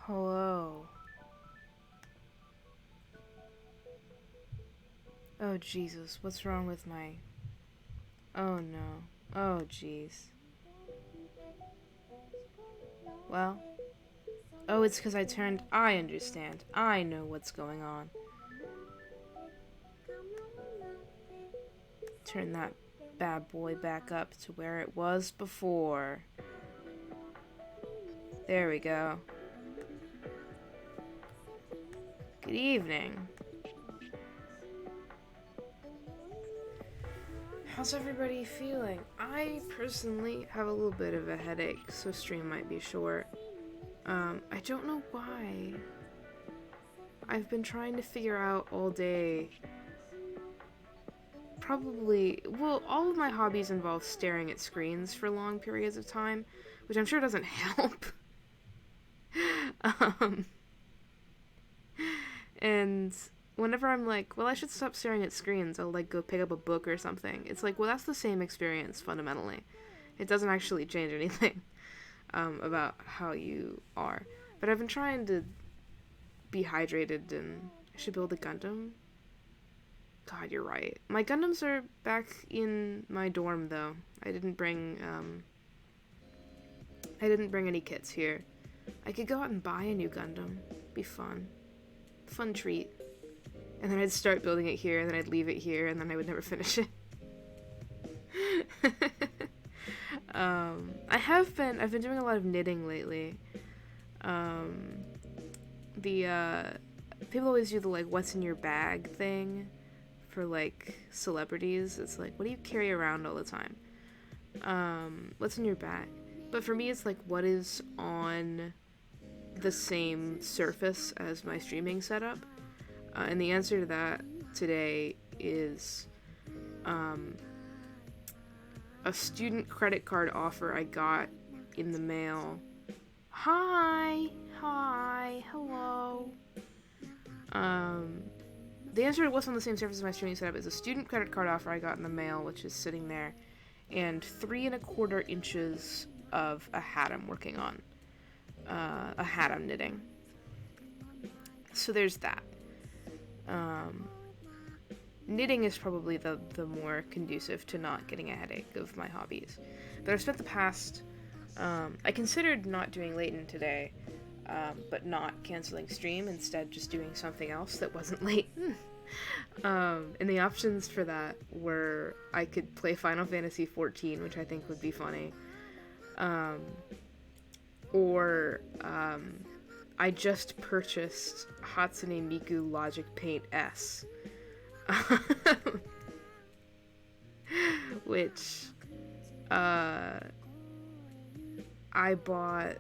Hello. Oh, Jesus. What's wrong with my... Oh, no. Oh, jeez. Well. Oh, it's because I turned... I understand. I know what's going on. Turn that bad boy back up to where it was before. There we go. Good evening. How's everybody feeling? I personally have a little bit of a headache, so stream might be short. I don't know why. I've been trying to figure out all day. Probably, well, all of my hobbies involve staring at screens for long periods of time, which I'm sure doesn't help. And whenever I'm like, well, I should stop staring at screens, I'll like go pick up a book or something. It's like, well, that's the same experience fundamentally. It doesn't actually change anything about how you are. But I've been trying to be hydrated, and I should build a Gundam. God, you're right. My Gundams are back in my dorm though. I didn't bring any kits here. I could go out and buy a new Gundam. Be fun. Fun treat. And then I'd start building it here, and then I'd leave it here, and then I would never finish it. I've been doing a lot of knitting lately. People always do the, like, what's in your bag thing for, like, celebrities. It's like, what do you carry around all the time? What's in your bag? But for me, it's like, what is on the same surface as my streaming setup? And the answer to that today is a student credit card offer I got in the mail. Hi, hello. The answer to what's on the same surface as my streaming setup is a student credit card offer I got in the mail, which is sitting there, and 3¼ inches of a hat I'm working on. A hat I'm knitting. So there's that. Knitting is probably the more conducive to not getting a headache of my hobbies. But I've spent the past... I considered not doing Layton today, but not canceling stream, instead just doing something else that wasn't Layton. And the options for that were I could play Final Fantasy XIV, which I think would be funny. Or I just purchased Hatsune Miku Logic Paint S. Which I bought.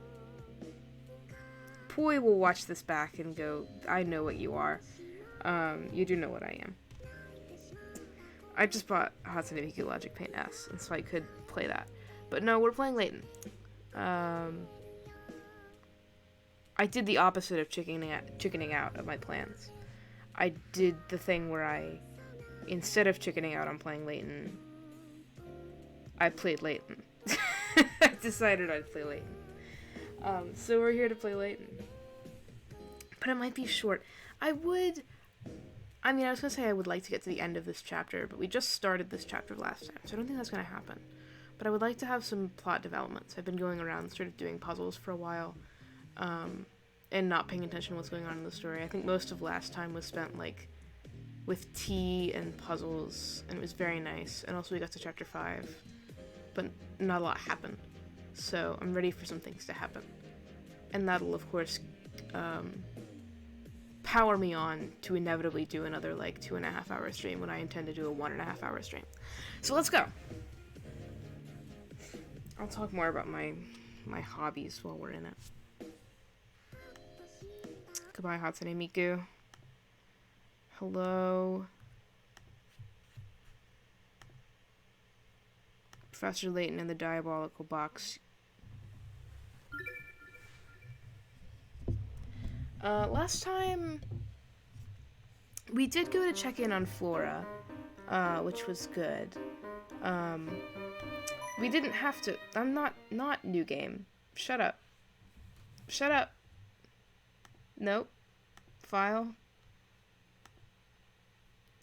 Poi will watch this back and go, I know what you are. You do know what I am. I just bought Hatsune Miku Logic Paint S, and so I could play that. But no, we're playing Layton. I did the opposite of chickening out of my plans. I did the thing where instead of chickening out on playing Layton, I played Layton. I decided I'd play Layton. So we're here to play Layton. But it might be short. I was gonna say I would like to get to the end of this chapter, but we just started this chapter last time, so I don't think that's gonna happen. But I would like to have some plot developments. I've been going around sort of doing puzzles for a while, and not paying attention to what's going on in the story. I think most of last time was spent, like, with tea and puzzles, and it was very nice. And also we got to chapter 5, but not a lot happened. So I'm ready for some things to happen. And that'll, of course, power me on to inevitably do another, like, 2.5 hour stream when I intend to do a 1.5 hour stream. So let's go! I'll talk more about my hobbies while we're in it. Goodbye, Hatsune Miku. Hello. Professor Layton in the diabolical box. Last time we did go to check in on Flora, which was good. We didn't have to. I'm not new game. Shut up. Shut up. Nope. File.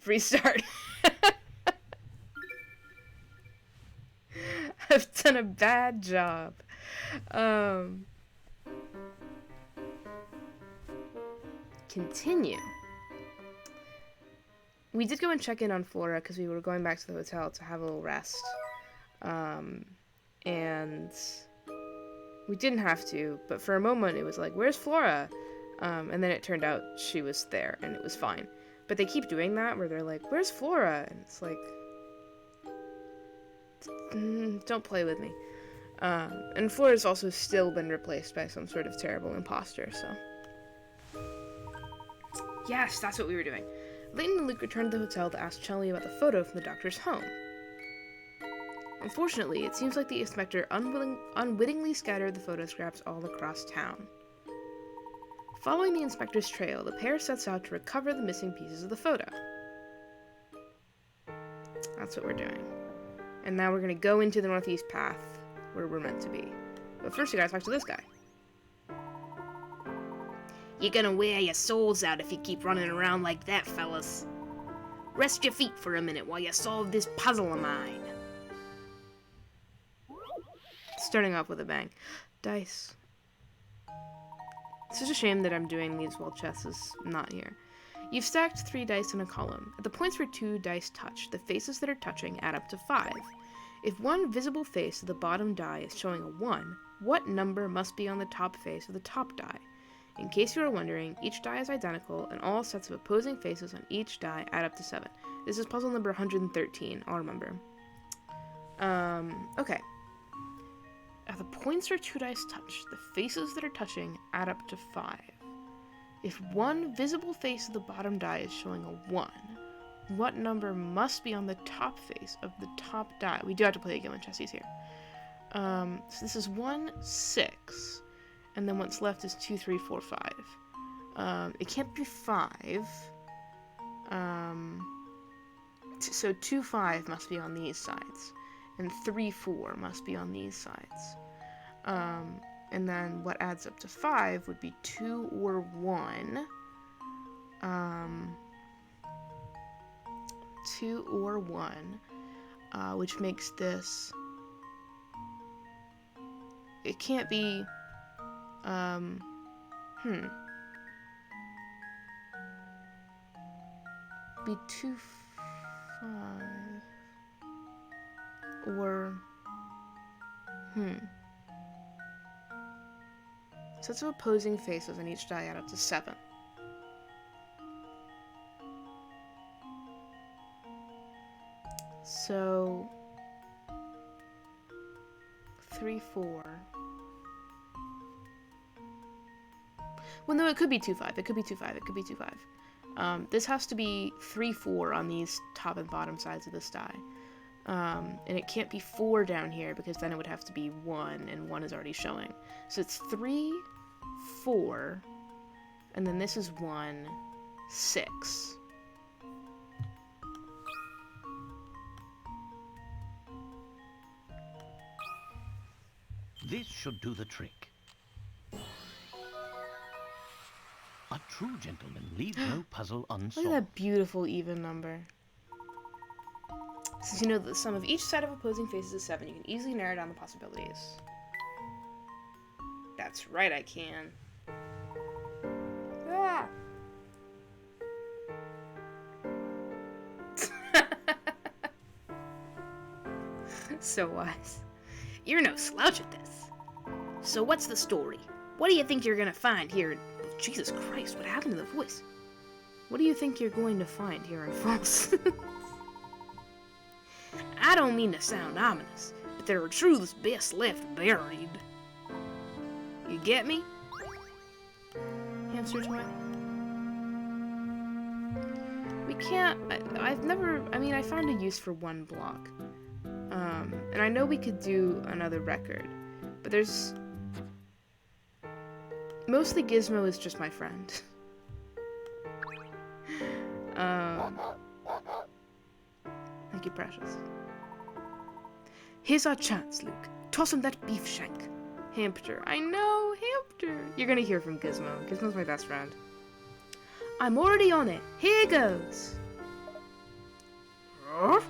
Restart. I've done a bad job. Continue. We did go and check in on Flora because we were going back to the hotel to have a little rest. And we didn't have to, but for a moment it was like, where's Flora? And then it turned out she was there and it was fine. But they keep doing that where they're like, where's Flora? And it's like, don't play with me. And Flora's also still been replaced by some sort of terrible imposter, so. Yes, that's what we were doing. Layton and Luke returned to the hotel to ask Chelly about the photo from the doctor's home. Unfortunately, it seems like the inspector unwittingly scattered the photographs all across town. Following the inspector's trail, the pair sets out to recover the missing pieces of the photo. That's what we're doing. And now we're going to go into the northeast path, where we're meant to be. But first we gotta talk to this guy. You're gonna wear your souls out if you keep running around like that, fellas. Rest your feet for a minute while you solve this puzzle of mine. Starting off with a bang. Dice. It's such a shame that I'm doing these while Chess is not here. You've stacked 3 dice in a column. At the points where 2 dice touch, the faces that are touching add up to 5. If one visible face of the bottom die is showing a 1, what number must be on the top face of the top die? In case you are wondering, each die is identical, and all sets of opposing faces on each die add up to 7. This is puzzle number 113, I'll remember. Okay. At the points where 2 dice touch, the faces that are touching add up to 5. If one visible face of the bottom die is showing a 1, what number must be on the top face of the top die? We do have to play again when Chessie's here. So this is 1, 6, and then what's left is 2, 3, 4, 5. It can't be 5. So 2, 5 must be on these sides, and 3, 4 must be on these sides. And then what adds up to 5 would be 2 or 1. 2 or 1, which makes this. It can't be. Be 2, 5. Or. Sets of opposing faces on each die add up to 7. So 3, 4. Well, no, it could be 2, 5. It could be 2, 5. It could be 2, 5. This has to be 3, 4 on these top and bottom sides of this die. And it can't be 4 down here because then it would have to be 1, and 1 is already showing. So it's 3, 4, and then this is 1, 6. This should do the trick. A true gentleman leaves no puzzle unsolved. Look at that beautiful even number. Since you know that the sum of each set of opposing faces is 7, you can easily narrow down the possibilities. That's right, I can. Ah! So wise. You're no slouch at this. So what's the story? What do you think you're gonna find here in... Jesus Christ, what happened to the voice? What do you think you're going to find here in False? I don't mean to sound ominous, but there are truths best left buried. You get me? Hamster toy? We can't... I've never... I mean, I found a use for 1 block. And I know we could do another record, but there's... Mostly Gizmo is just my friend. Thank you, Precious. Here's our chance, Luke. Toss him that beef shank. Hamster. I know, Hamster. You're gonna hear from Gizmo. Gizmo's my best friend. I'm already on it. Here goes. Aww.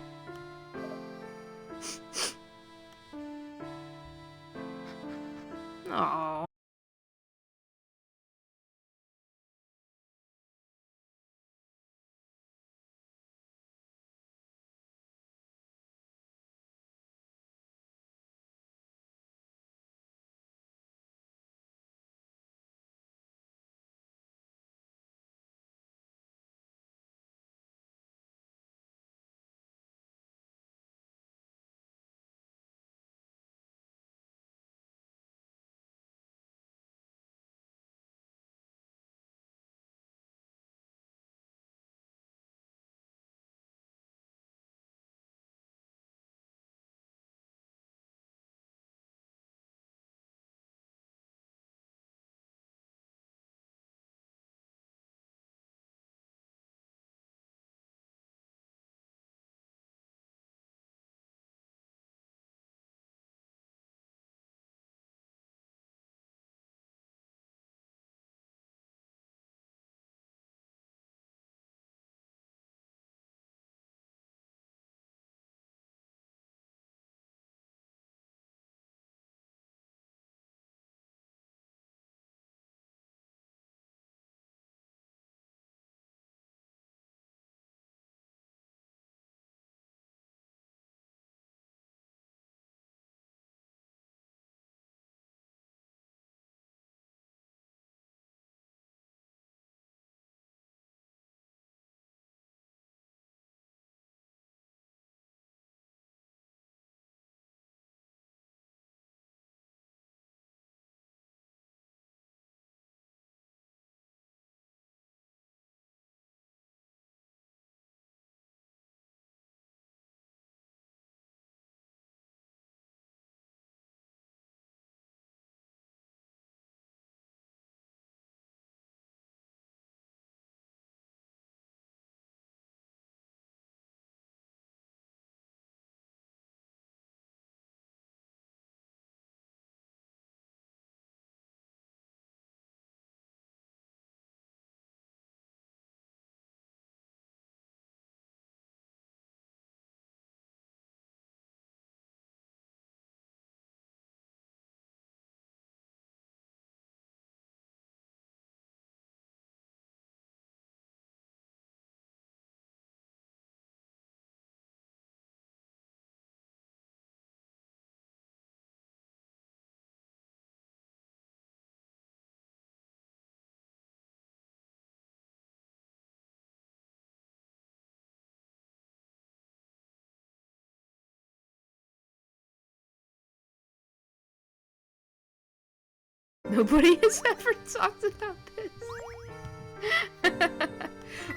Nobody has ever talked about this.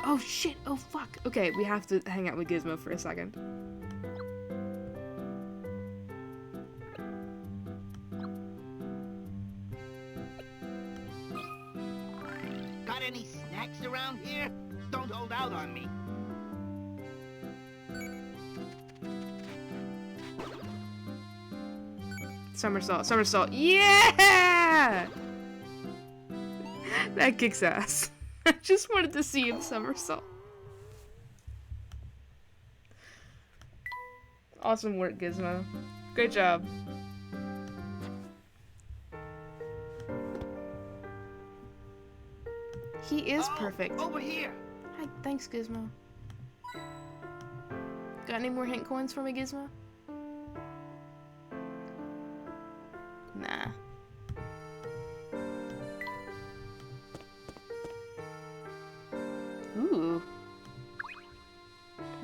Oh shit, oh fuck. Okay, we have to hang out with Gizmo for a second. Got any snacks around here? Don't hold out on me. Somersault, somersault. Yeah! That kicks ass. I just wanted to see him somersault. Awesome work, Gizmo. Great job. He is perfect. Over here. Hi, thanks, Gizmo. Got any more hint coins for me, Gizmo? Nah. Ooh.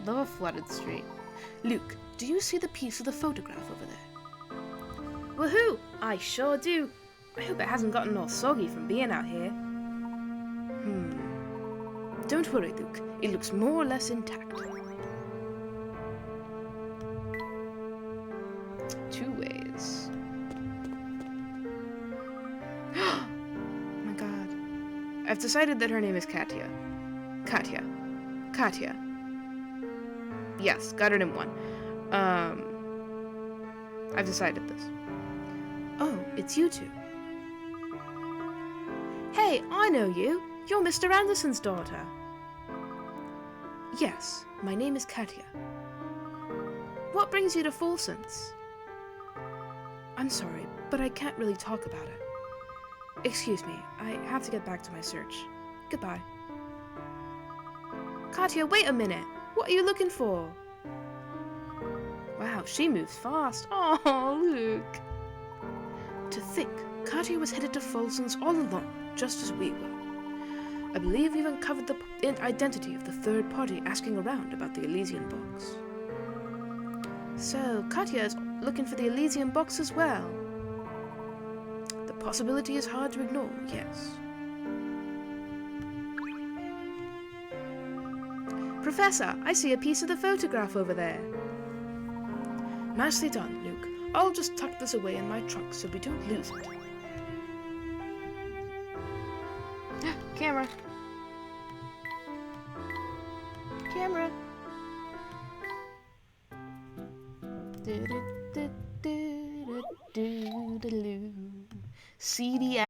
Love a flooded street. Luke, do you see the piece of the photograph over there? Woohoo! I sure do. I hope it hasn't gotten all soggy from being out here. Don't worry, Luke. It looks more or less intact. 2 ways. Oh my god. I've decided that her name is Katya. Katya. Katya. Yes, got it in 1. I've decided this. Oh, it's you two. Hey, I know you. You're Mr. Anderson's daughter. Yes, my name is Katya. What brings you to Folson's? I'm sorry, but I can't really talk about it. Excuse me, I have to get back to my search. Goodbye. Katya, wait a minute. What are you looking for? Wow, she moves fast. Oh, Luke. To think, Katya was headed to Folson's all along, just as we were. I believe we've uncovered the identity of the third party asking around about the Elysian box. So, Katya is looking for the Elysian box as well. The possibility is hard to ignore, yes. Professor, I see a piece of the photograph over there. Nicely done, Luke. I'll just tuck this away in my trunk so we don't lose it. Camera. Camera. CD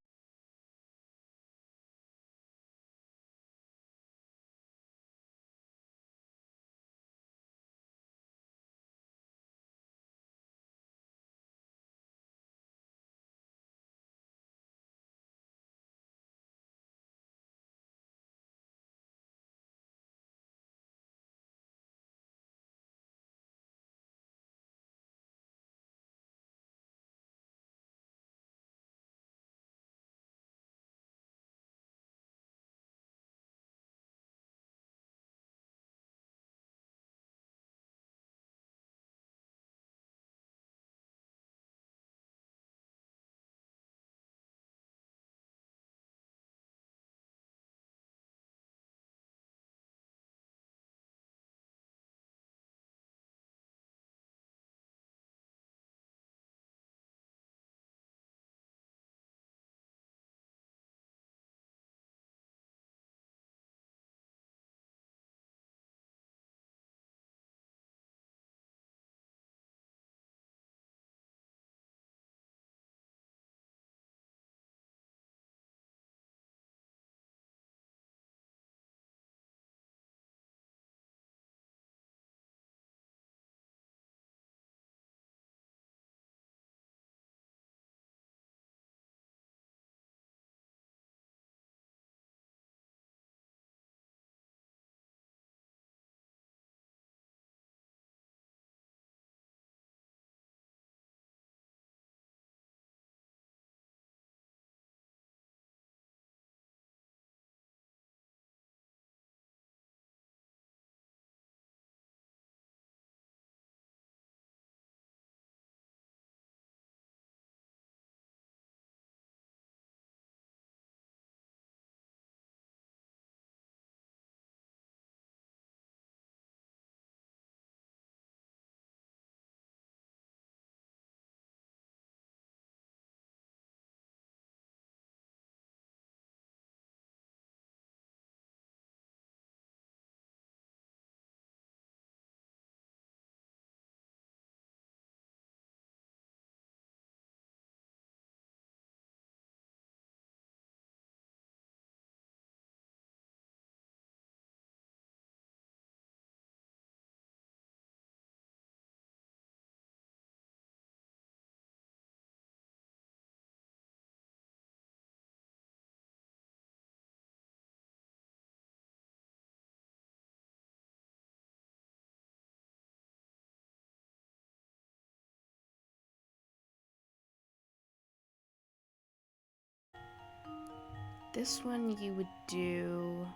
this one you would do...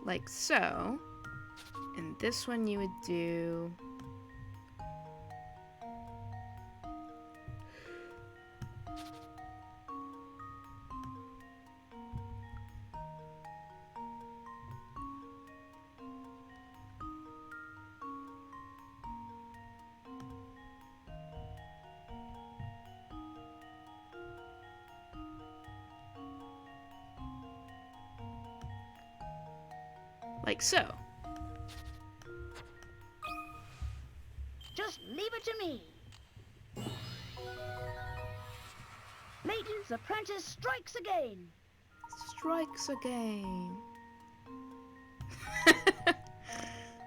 like so. And this one you would do... like so. Just leave it to me. Layton's apprentice strikes again. Strikes again.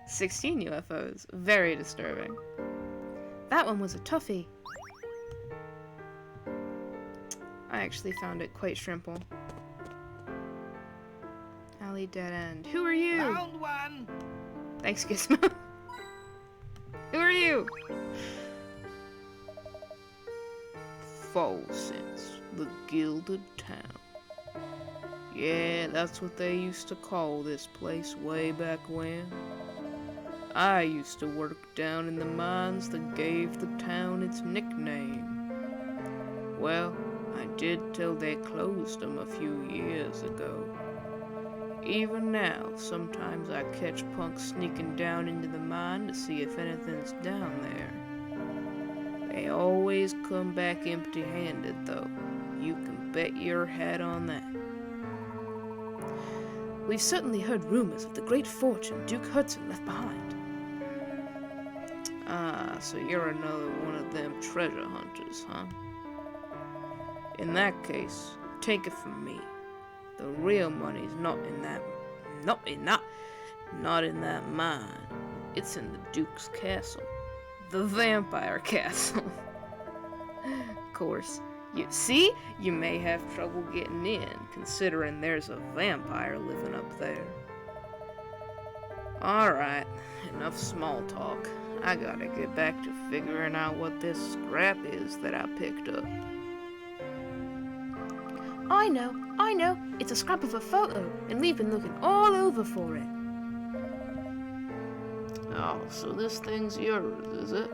16 UFOs. Very disturbing. That one was a toughie. I actually found it quite shrimple. Alley dead end. Who are you? Found one. Thanks, Gizmo. Who are you? Sense, the Gilded Town. Yeah, that's what they used to call this place way back when. I used to work down in the mines that gave the town its nickname. Well, I did till they closed them a few years ago. Even now, sometimes I catch punks sneaking down into the mine to see if anything's down there. They always come back empty-handed, though. You can bet your hat on that. We've certainly heard rumors of the great fortune Duke Hudson left behind. Ah, so you're another one of them treasure hunters, huh? In that case, take it from me. The real money's not in that mine. It's in the Duke's castle. The vampire castle. Of course. You may have trouble getting in, considering there's a vampire living up there. Alright, enough small talk. I gotta get back to figuring out what this scrap is that I picked up. I know. It's a scrap of a photo, and we've been looking all over for it. Oh, so this thing's yours, is it?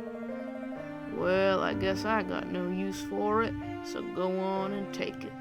Well, I guess I got no use for it, so go on and take it.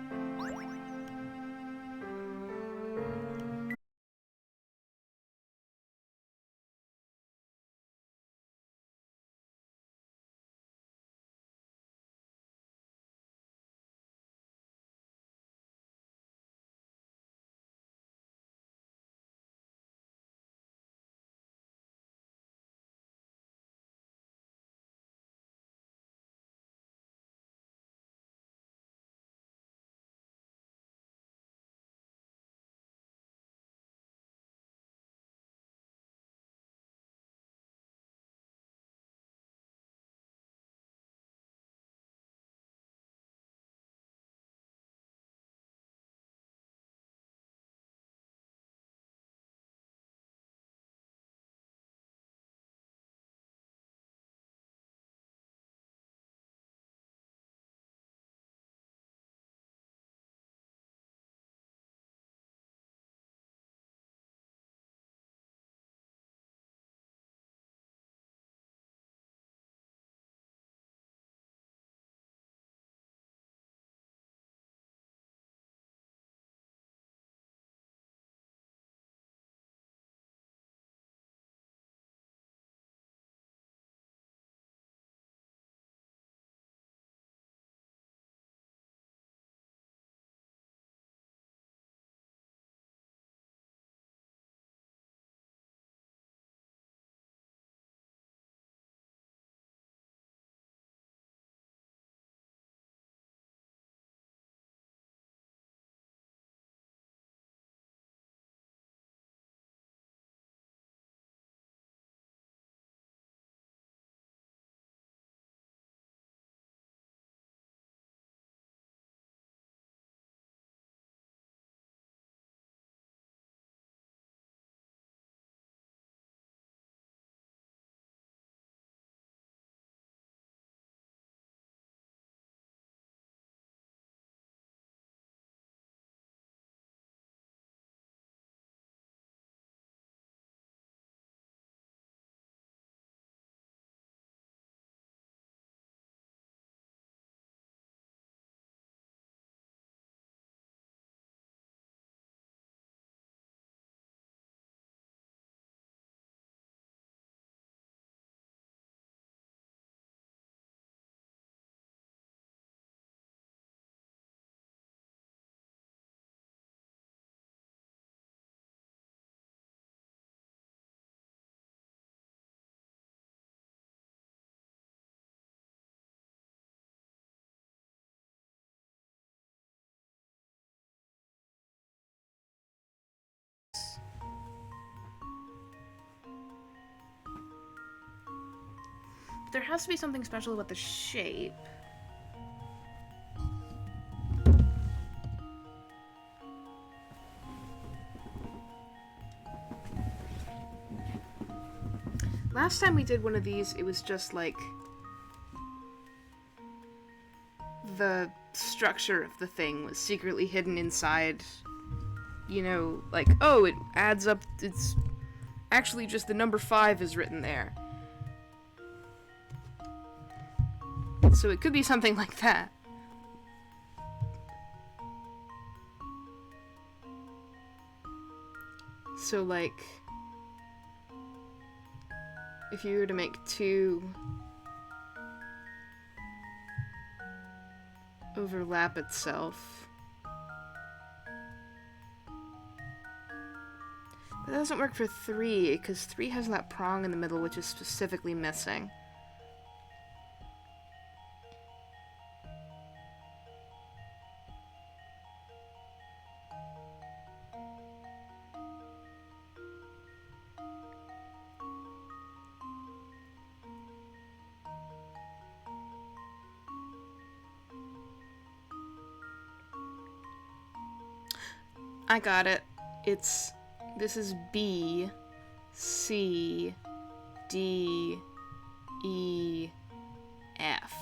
there has to be something special about the shape. Last time we did one of these, it was just like the structure of the thing was secretly hidden inside, you know, like, oh, it adds up, it's actually just the number 5 is written there. So it could be something like that. So, like, if you were to make 2 overlap itself. But that doesn't work for 3, because 3 has that prong in the middle, which is specifically missing. I got it. This is B, C, D, E, F.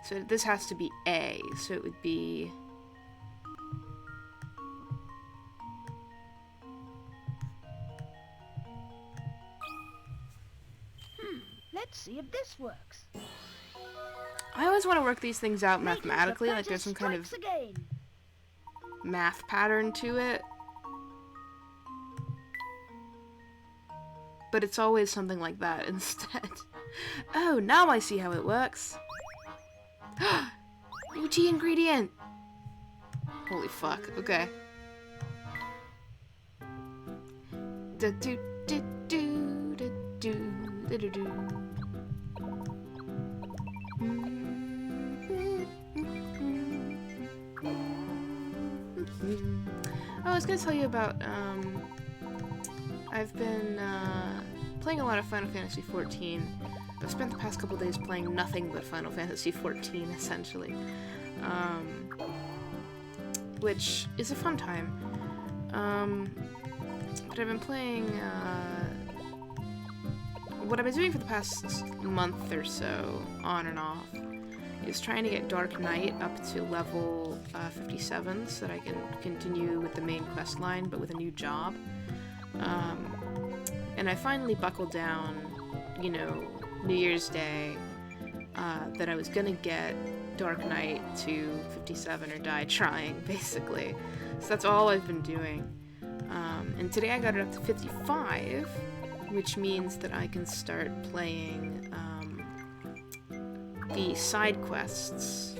So this has to be A, so it would be... Let's see if this works. I always want to work these things out Layton, mathematically, the like there's some kind of strikes again. math pattern to it. But it's always something like that instead. Oh, now I see how it works. New tea ingredient! Holy fuck, okay. Da do do do da do da do do. Oh, I was gonna tell you about, I've been, playing a lot of Final Fantasy XIV. I've spent the past couple days playing nothing but Final Fantasy XIV, essentially. Which is a fun time. But I've been playing, what I've been doing for the past month or so, on and off, is trying to get Dark Knight up to level 57 so that I can continue with the main quest line, but with a new job. And I finally buckled down, you know, New Year's Day, that I was gonna get Dark Knight to 57 or die trying, basically. So that's all I've been doing. And today I got it up to 55, which means that I can start playing the side quests,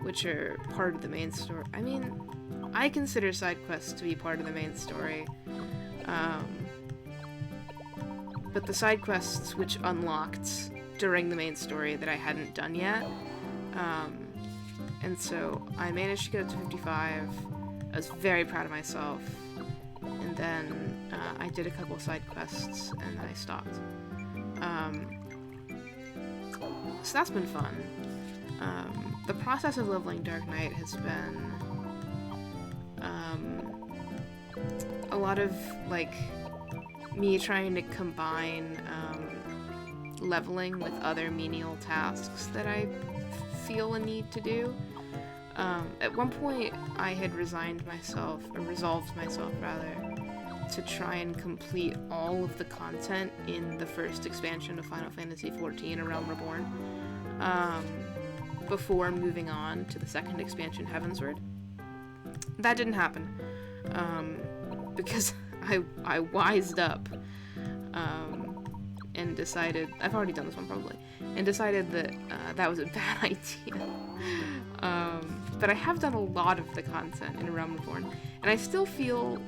which are part of the main story. I mean, I consider side quests to be part of the main story. But the side quests which unlocked during the main story that I hadn't done yet. And so I managed to get up to 55. I was very proud of myself. And then I did a couple side quests and then I stopped. So that's been fun. The process of leveling Dark Knight has been a lot of, like, me trying to combine leveling with other menial tasks that I feel a need to do. At one point, I had resolved myself, to try and complete all of the content in the first expansion of Final Fantasy XIV, A Realm Reborn, before moving on to the second expansion, Heavensward. That didn't happen, because I wised up, and decided, I've already done this one probably, and decided that that was a bad idea. But I have done a lot of the content in A Realm Reborn, and I still feel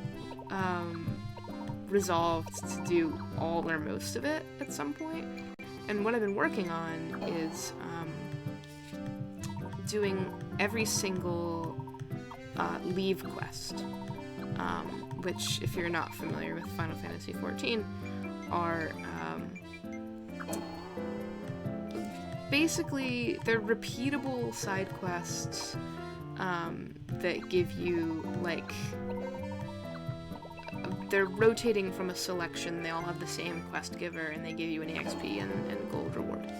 resolved to do all or most of it at some point. And what I've been working on is doing every single leave quest, which, if you're not familiar with Final Fantasy XIV, are basically, they're repeatable side quests that give you, like, they're rotating from a selection. They all have the same quest giver, and they give you an EXP and gold reward.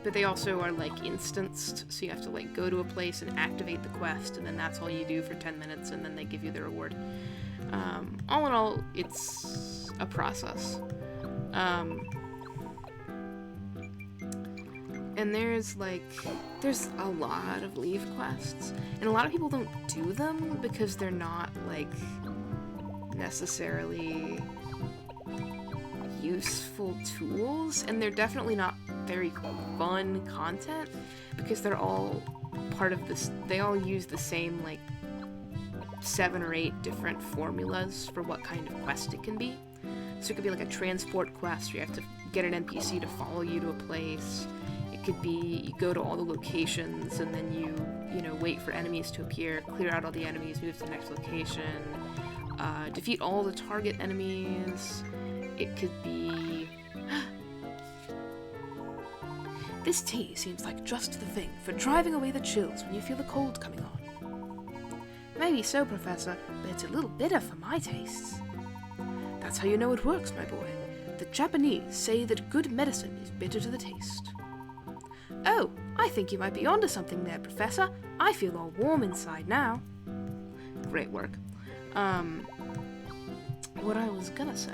But they also are, like, instanced, so you have to, like, go to a place and activate the quest, and then that's all you do for 10 minutes, and then they give you the reward. All in all, it's a process. And there's a lot of leave quests, and a lot of people don't do them because they're not, like, necessarily useful tools, and they're definitely not very fun content because they're all part of this. They all use the same, like, 7 or 8 different formulas for what kind of quest it can be. So it could be like a transport quest where you have to get an NPC to follow you to a place. It could be you go to all the locations and then you wait for enemies to appear, clear out all the enemies, move to the next location, defeat all the target enemies. It could be... This tea seems like just the thing for driving away the chills when you feel the cold coming on. Maybe so, Professor, but it's a little bitter for my tastes. That's how you know it works, my boy. The Japanese say that good medicine is bitter to the taste. Oh, I think you might be onto something there, Professor. I feel all warm inside now. Great work. What I was gonna say.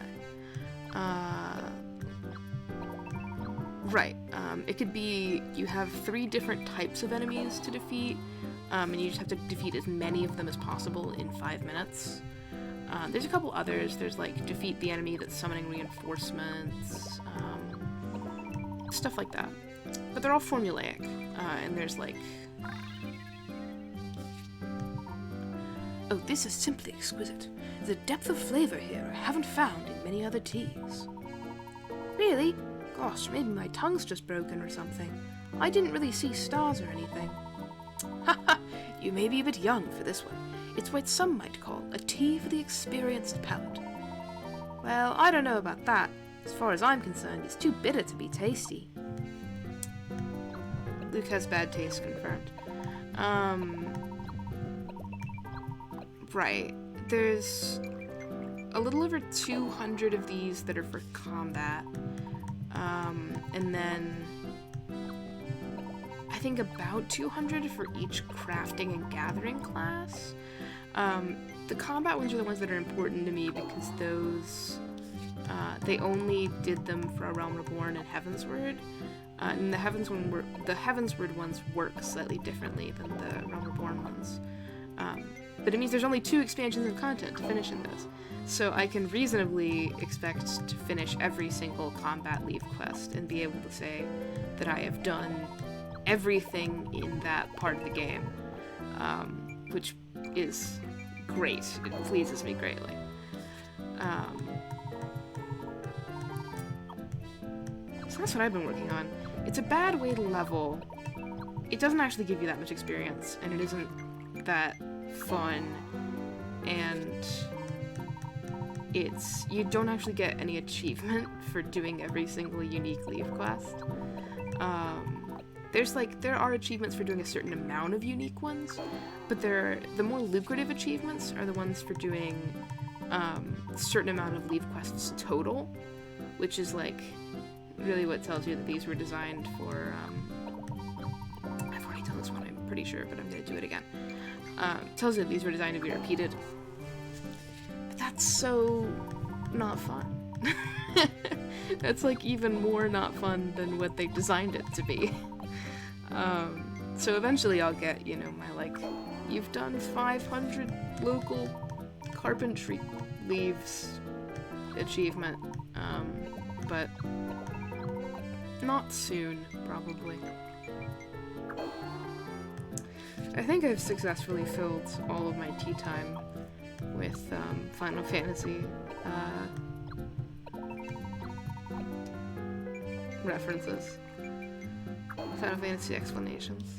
Right. It could be you have 3 different types of enemies to defeat, and you just have to defeat as many of them as possible in 5 minutes. There's a couple others. There's, like, defeat the enemy that's summoning reinforcements, stuff like that. But they're all formulaic, and there's, like... Oh, this is simply exquisite. The depth of flavor here I haven't found in many other teas. Really? Gosh, maybe my tongue's just broken or something. I didn't really see stars or anything. Haha, you may be a bit young for this one. It's what some might call a tea for the experienced palate. Well, I don't know about that. As far as I'm concerned, it's too bitter to be tasty. Luke has bad taste confirmed. Right. There's a little over 200 of these that are for combat. And then I think about 200 for each crafting and gathering class. The combat ones are the ones that are important to me because those, they only did them for A Realm Reborn and Heavensward. And the Heavensward ones work slightly differently than the Realm Reborn ones. But it means there's only 2 expansions of content to finish in those. So I can reasonably expect to finish every single combat leave quest and be able to say that I have done everything in that part of the game, which is great. It pleases me greatly. So that's what I've been working on. It's a bad way to level. It doesn't actually give you that much experience, and it isn't that fun, and you don't actually get any achievement for doing every single unique leave quest. There are achievements for doing a certain amount of unique ones, but the more lucrative achievements are the ones for doing a certain amount of leave quests total, which is like really what tells you that these were designed for, I've already done this one, I'm pretty sure, but I'm gonna do it again. Tells you that these were designed to be repeated. But that's so not fun. That's like even more not fun than what they designed it to be. So eventually I'll get, my like, you've done 500 local carpentry leaves achievement, but not soon, probably. I think I've successfully filled all of my tea time with Final Fantasy references. Final Fantasy explanations.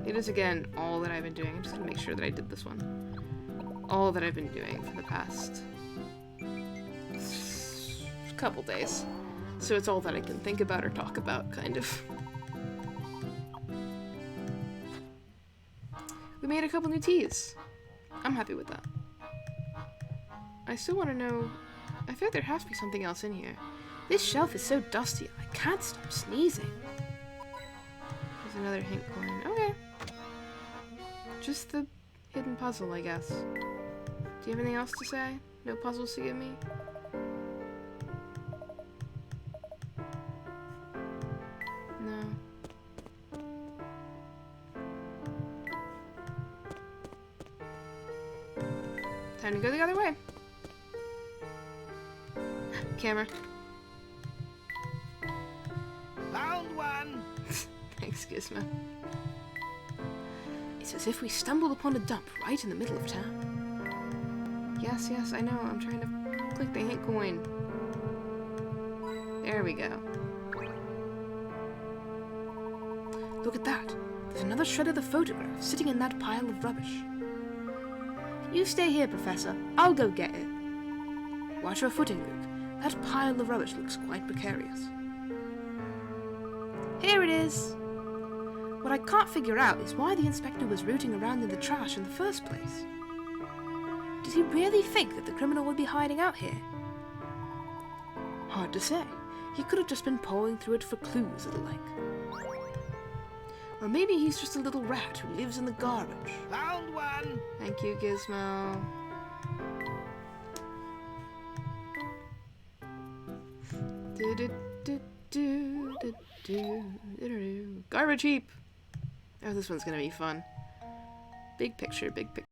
It is, again, all that I've been doing. I'm just gonna make sure that I did this one. All that I've been doing for the past couple days. So it's all that I can think about or talk about, kind of. We made a couple new teas. I'm happy with that. I still want to know... I feel like there has to be something else in here. This shelf is so dusty, I can't stop sneezing. There's another hint coin. Okay. Just the hidden puzzle, I guess. Do you have anything else to say? No puzzles to give me? No. Time to go the other way. Camera. Found one. Thanks, Gizmo. It's as if we stumbled upon a dump right in the middle of town. Yes, yes, I know. I'm trying to click the hint coin. There we go. Look at that. There's another shred of the photograph sitting in that pile of rubbish. You stay here, Professor. I'll go get it. Watch your footing, Luke. That pile of rubbish looks quite precarious. Here it is! What I can't figure out is why the inspector was rooting around in the trash in the first place. Did he really think that the criminal would be hiding out here? Hard to say. He could have just been pawing through it for clues or the like. Or maybe he's just a little rat who lives in the garbage. Found one. Thank you, Gizmo. Garbage heap! Oh, this one's gonna be fun. Big picture, big picture.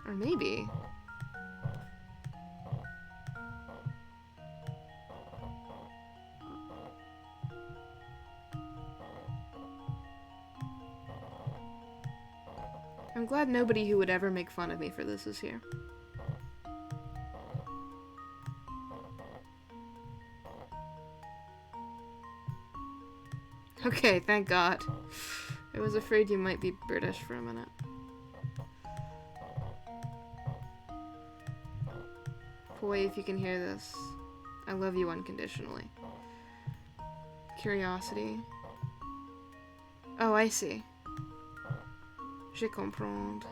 Or maybe... I'm glad nobody who would ever make fun of me for this is here. Okay, thank God. I was afraid you might be British for a minute. Boy, if you can hear this, I love you unconditionally. Curiosity. Oh, I see. Je comprends.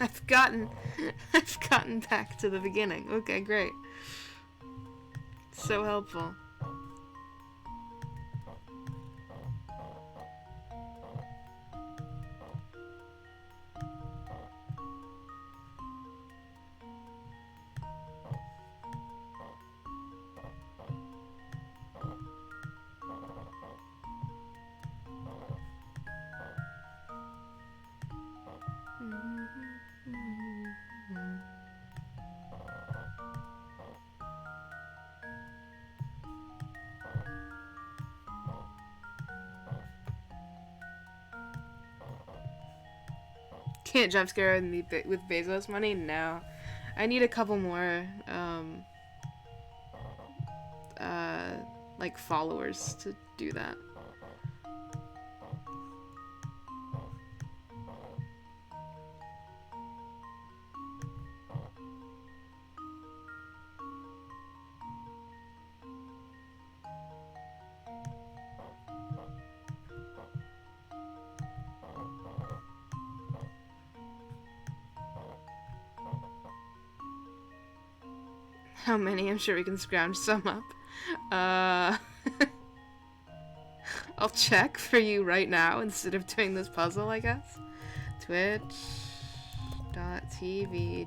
I've gotten back to the beginning. Okay, great. So helpful. Can't jump scare with Bezos money? No. I need a couple more, like, followers to do that. How many? I'm sure we can scrounge some up. I'll check for you right now instead of doing this puzzle, I guess. Twitch.tv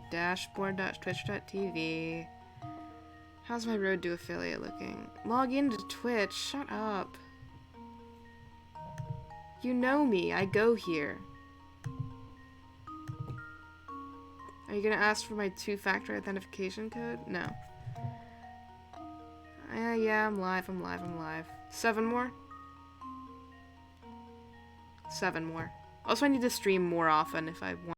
dashboard.twitch.tv. How's my road to affiliate looking? Log into Twitch. Shut up. You know me. I go here. Are you gonna ask for my two-factor authentication code? No. Yeah, I'm live. 7 more? 7 more. Also, I need to stream more often if I want.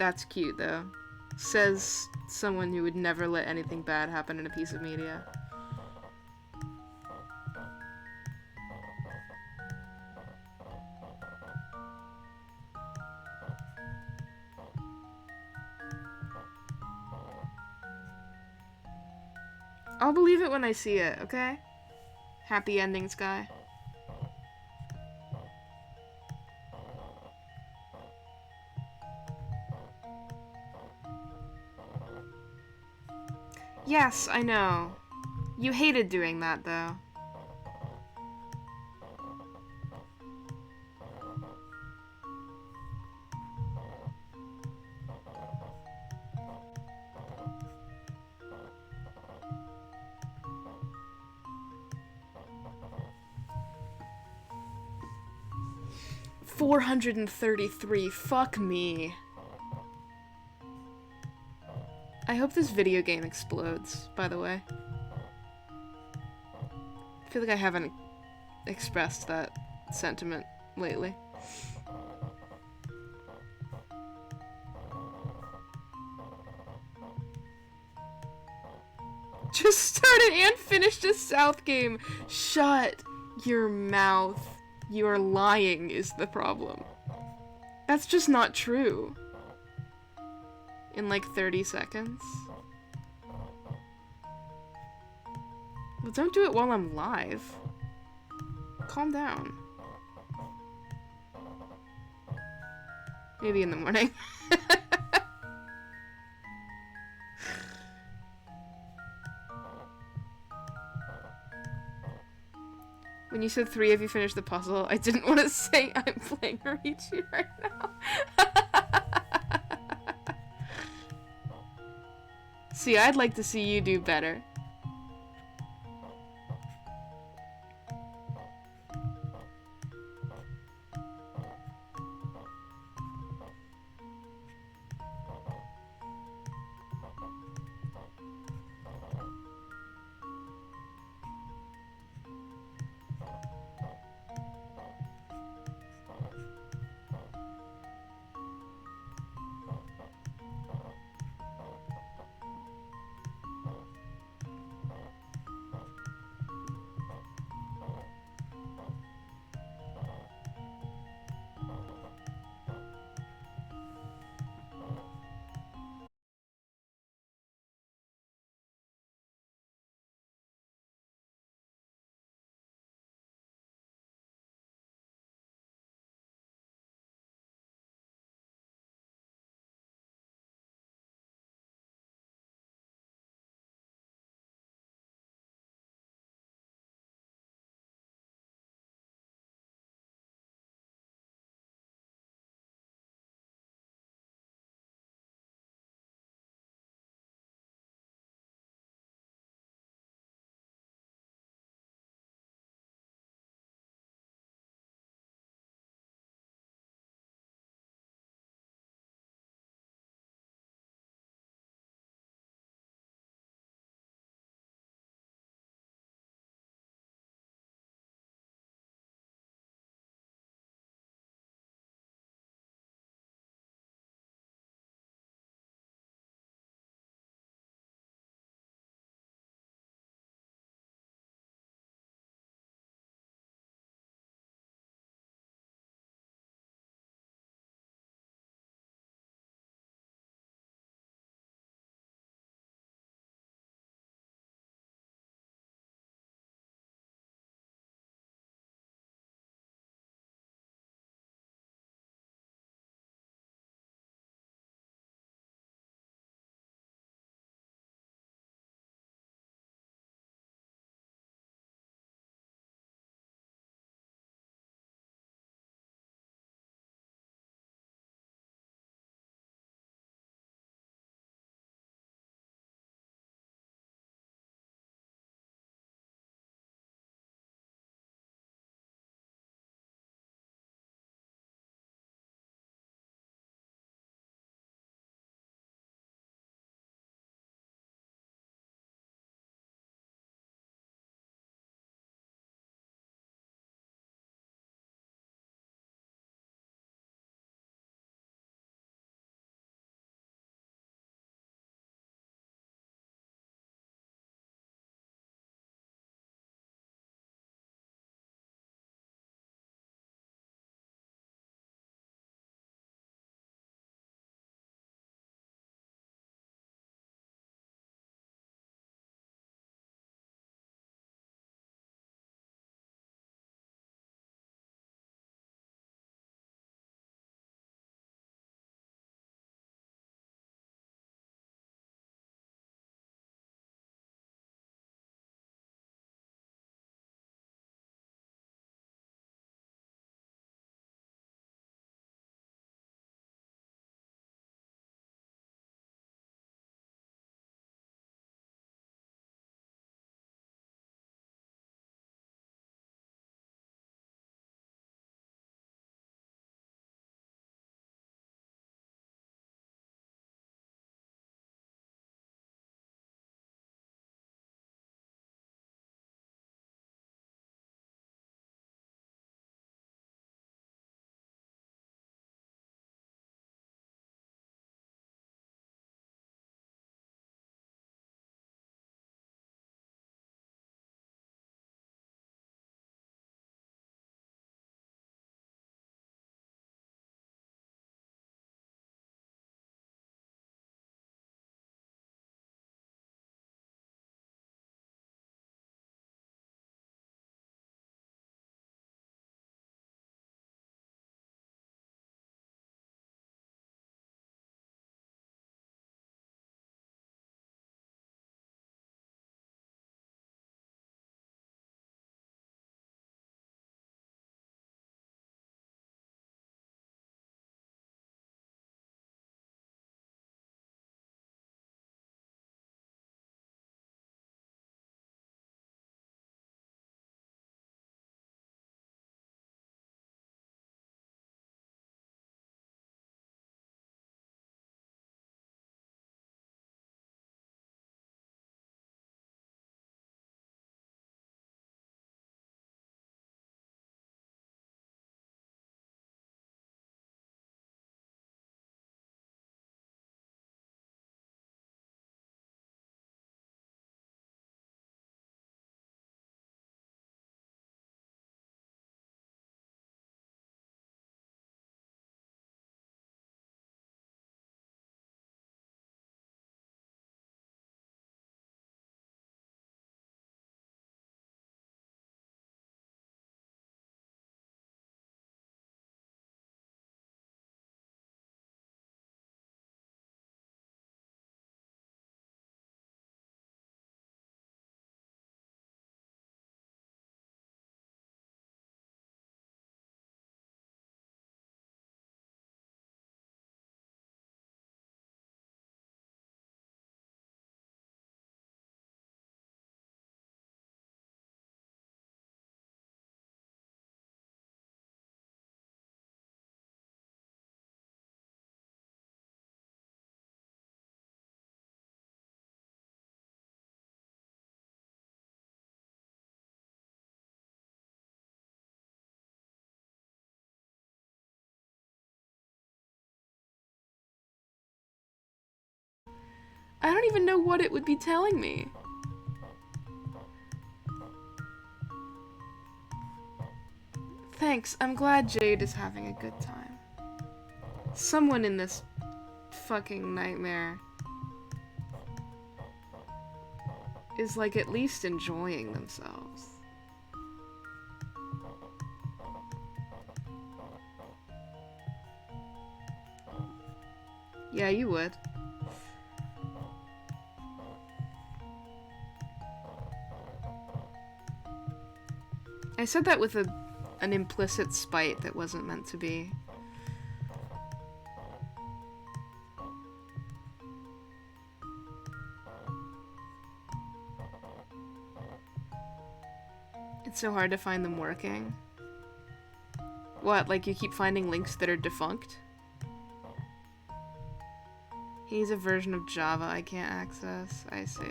That's cute, though. Says someone who would never let anything bad happen in a piece of media. I'll believe it when I see it, okay? Happy endings, guy. Yes, I know. You hated doing that, though. $433. Fuck me. I hope this video game explodes, by the way. I feel like I haven't expressed that sentiment lately. Just started and finished a South game. Shut your mouth. You are lying is the problem. That's just not true. In like 30 seconds. Well, don't do it while I'm live. Calm down. Maybe in the morning. When you said 3 of you finished the puzzle, I didn't want to say I'm playing Horichi right now. See, I'd like to see you do better. I don't even know what it would be telling me. Thanks, I'm glad Jade is having a good time. Someone in this fucking nightmare is like at least enjoying themselves. Yeah, you would. I said that with an implicit spite that wasn't meant to be. It's so hard to find them working. What, like you keep finding links that are defunct? He's a version of Java I can't access. I see.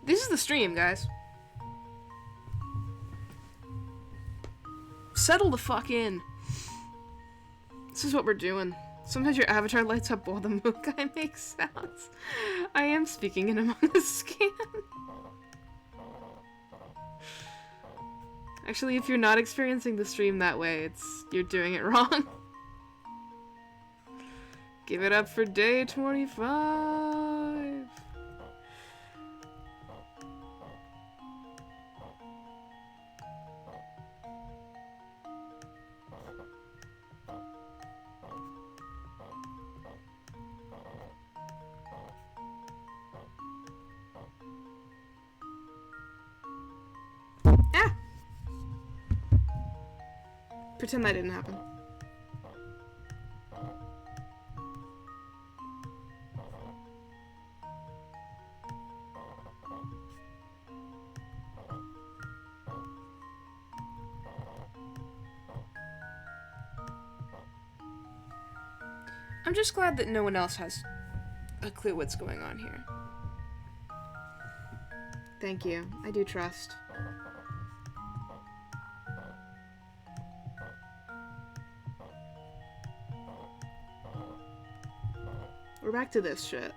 This is the stream, guys. Settle the fuck in. This is what we're doing. Sometimes your avatar lights up while the moon guy makes sounds. I am speaking in Among Us scan. Actually, if you're not experiencing the stream that way, you're doing it wrong. Give it up for day 25. Pretend that didn't happen. I'm just glad that no one else has a clue what's going on here. Thank you. I do trust. We're back to this shit.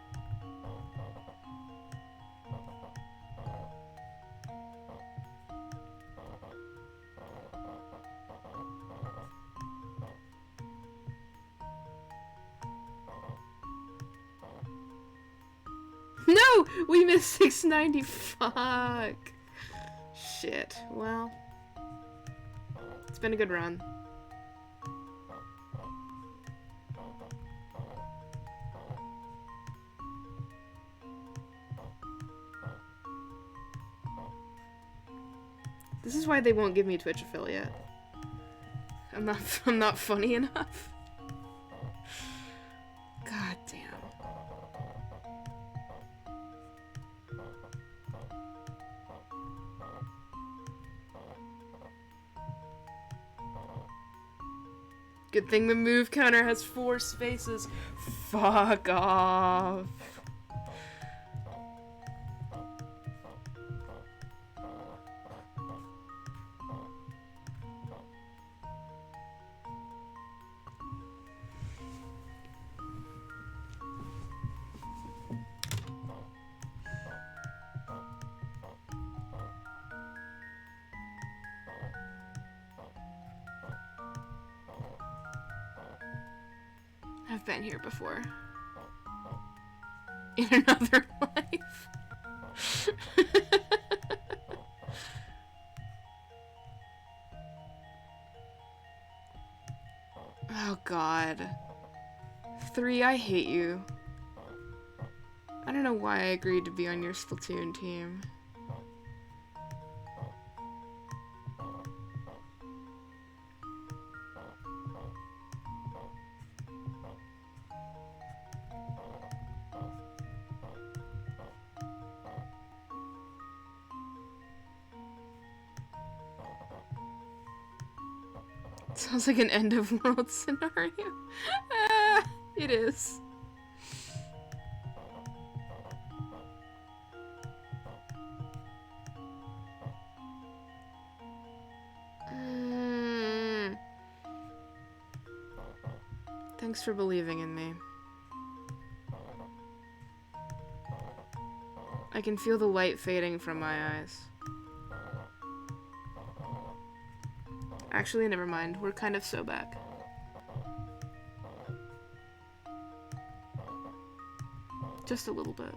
No! We missed 690. Fuck. Shit. Well. It's been a good run. This is why they won't give me a Twitch affiliate. I'm not funny enough. God damn. Good thing the move counter has 4 spaces. Fuck off. I've been here before. In another life. Oh god. 3, I hate you. I don't know why I agreed to be on your Splatoon team. Sounds like an end of world scenario. It is. Thanks for believing in me. I can feel the light fading from my eyes. Actually, never mind. We're kind of so back. Just a little bit.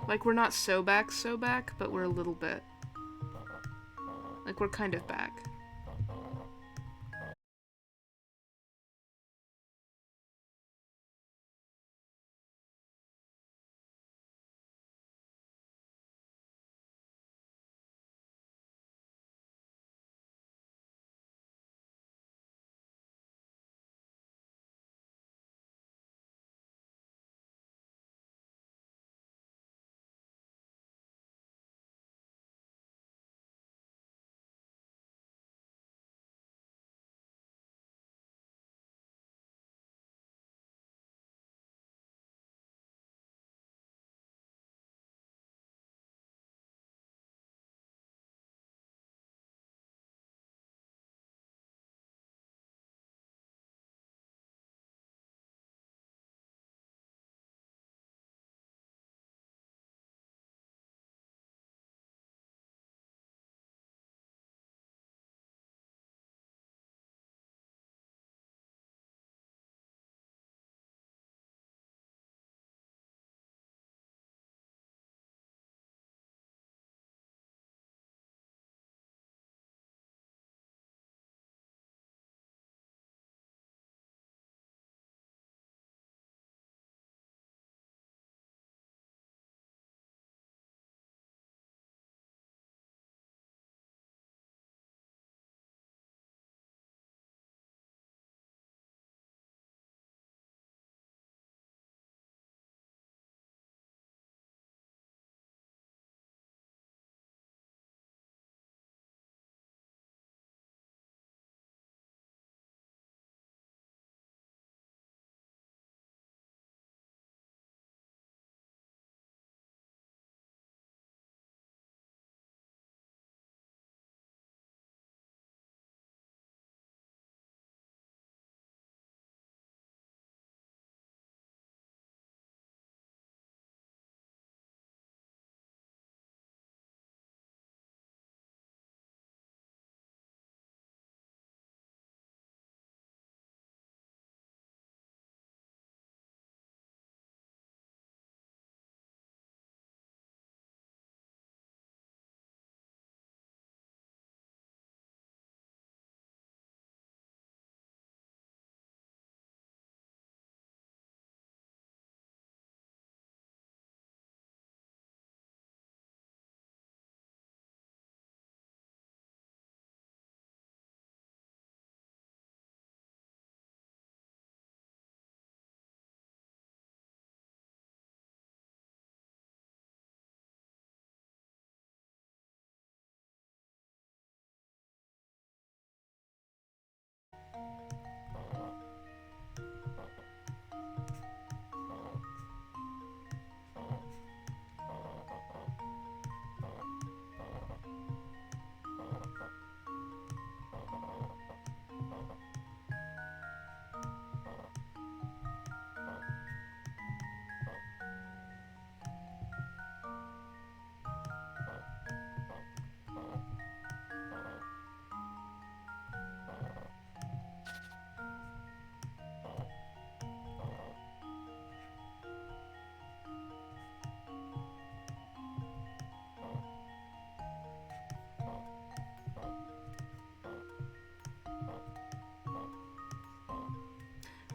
Like, we're not so back, but we're a little bit. Like, we're kind of back.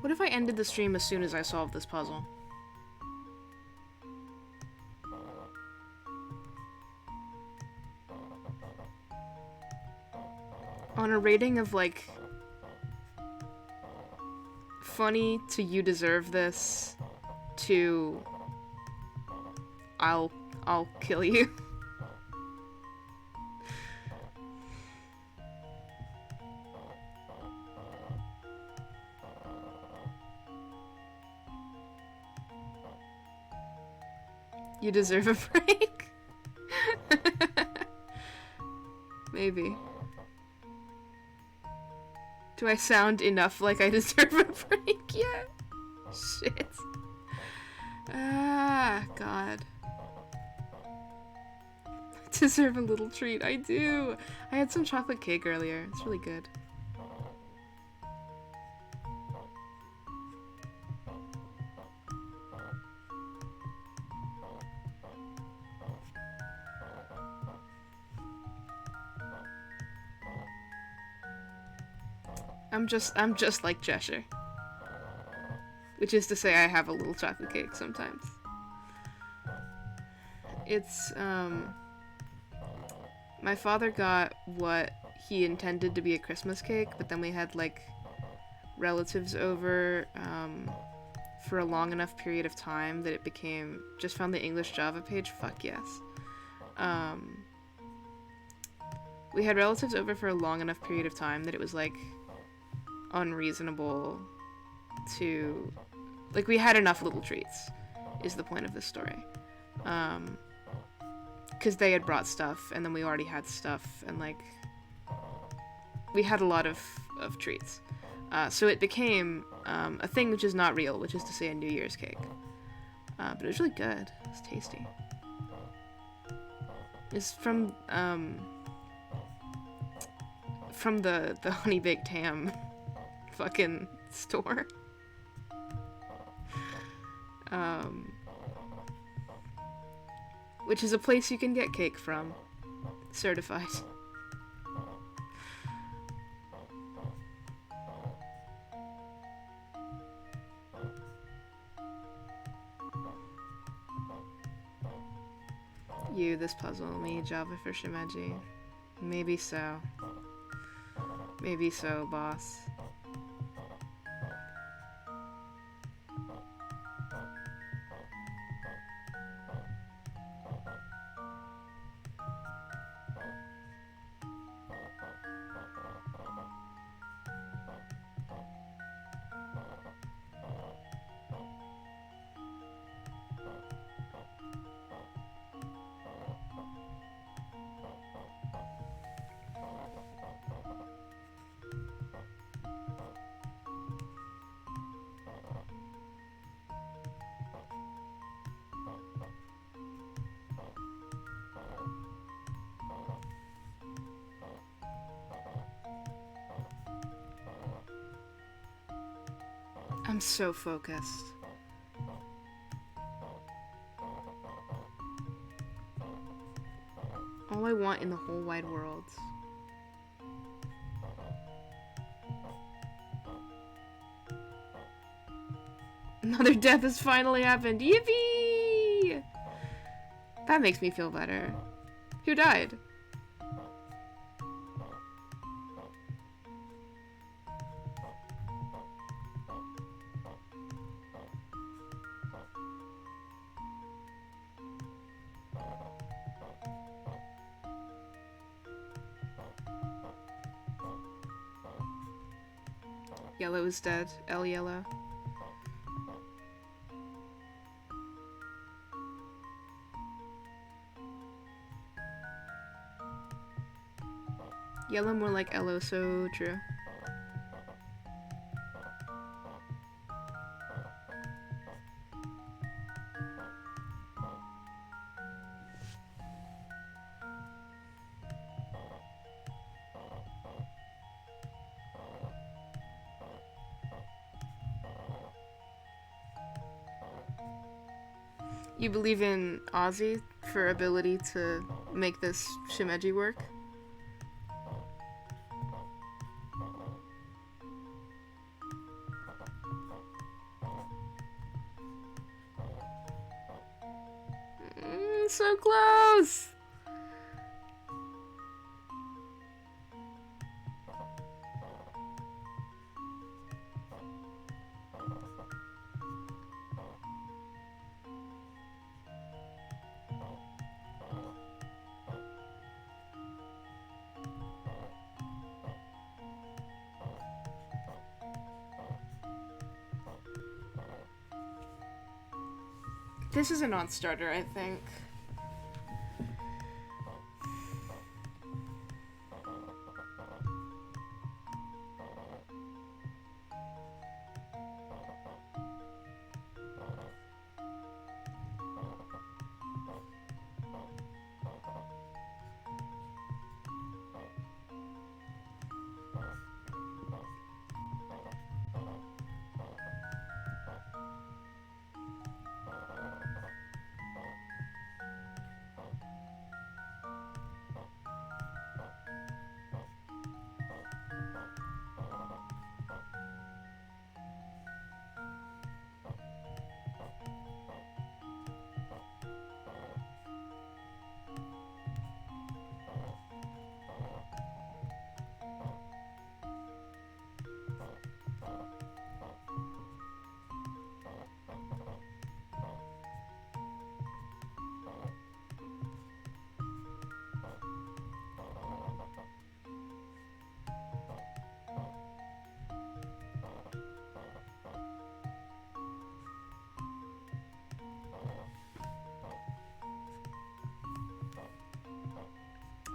What if I ended the stream as soon as I solved this puzzle? On a rating of, like, funny to you deserve this to I'll kill you. You deserve a break. Maybe. Do I sound enough like I deserve a break yet? Shit. Ah, God. I deserve a little treat. I do. I had some chocolate cake earlier. It's really good. I'm just like Cheshire. Which is to say I have a little chocolate cake sometimes. It's, my father got what he intended to be a Christmas cake, but then we had, like, relatives over, for a long enough period of time that it became, just found the English Java page, fuck yes. We had relatives over for a long enough period of time that it was, like, unreasonable to, like, we had enough little treats, is the point of this story. Because they had brought stuff, and then we already had stuff, and, like, we had a lot of treats. So it became a thing which is not real, which is to say a New Year's cake. But it was really good. It was tasty. It's from the Honey Baked Ham fucking store. Which is a place you can get cake from. Certified. You, this puzzle, me, Java for Shimeji. Maybe so. Maybe so, boss. I'm so focused. All I want in the whole wide world. Another death has finally happened. Yippee! That makes me feel better. Who died? Yellow is dead. L Yellow. Yellow more like Ello, so true. You believe in Ozzy for ability to make this Shimeji work? So close! This is a non-starter, I think.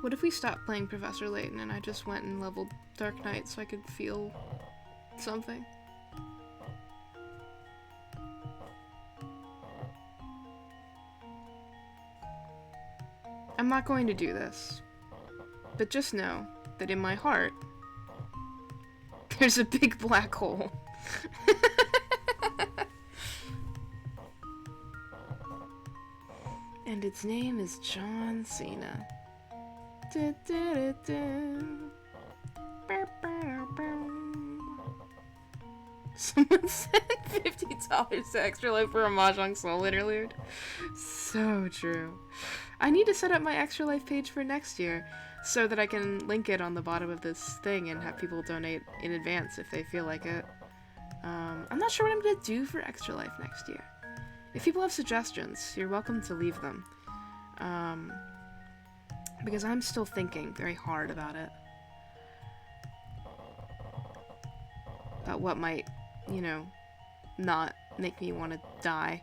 What if we stopped playing Professor Layton and I just went and leveled Dark Knight so I could feel something? I'm not going to do this, but just know that in my heart, there's a big black hole. And its name is John Cena. Someone said $50 extra life for a Mahjong Soul Interlude. So true. I need to set up my extra life page for next year so that I can link it on the bottom of this thing and have people donate in advance if they feel like it. I'm not sure what I'm gonna do for extra life next year. If people have suggestions, you're welcome to leave them. Because I'm still thinking very hard about it. About what might, you know, not make me want to die.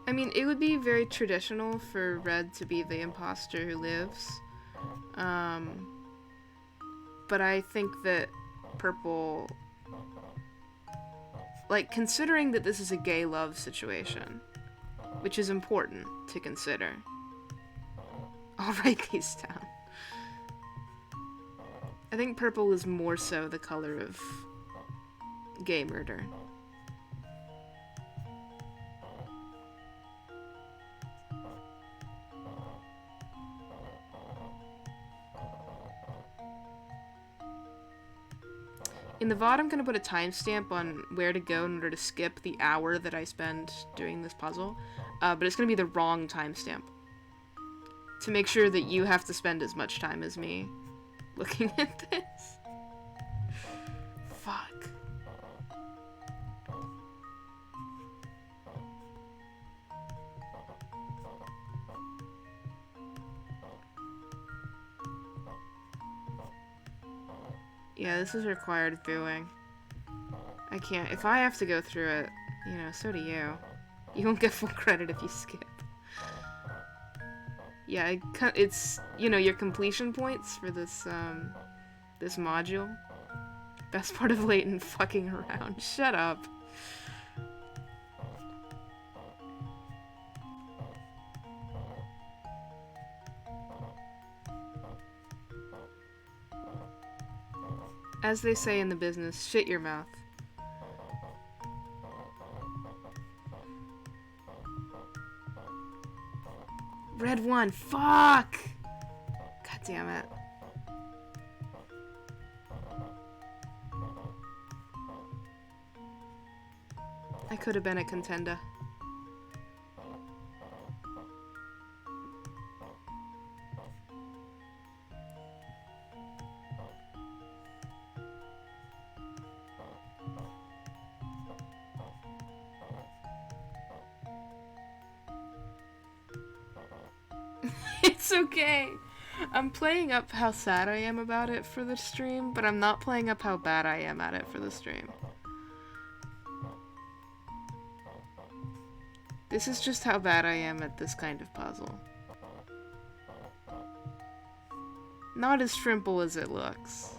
I mean, it would be very traditional for Red to be the imposter who lives. But I think that Purple... Like, considering that this is a gay love situation, which is important to consider. I'll write these down. I think purple is more so the color of gay murder. In the VOD, I'm going to put a timestamp on where to go in order to skip the hour that I spend doing this puzzle, but it's going to be the wrong timestamp. To make sure that you have to spend as much time as me looking at this. Fuck. Yeah, this is required viewing. I can't. If I have to go through it, you know, so do you. You won't get full credit if you skip. Yeah, it's, you know, your completion points for this, this module. Best part of Layton fucking around. Shut up. As they say in the business, shit your mouth. Red one, fuck! God damn it. I could have been a contender. It's okay. I'm playing up how sad I am about it for the stream, but I'm not playing up how bad I am at it for the stream. This is just how bad I am at this kind of puzzle. Not as simple as it looks.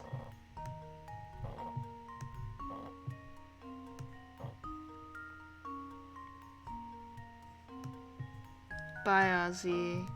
Bye, Ozzy.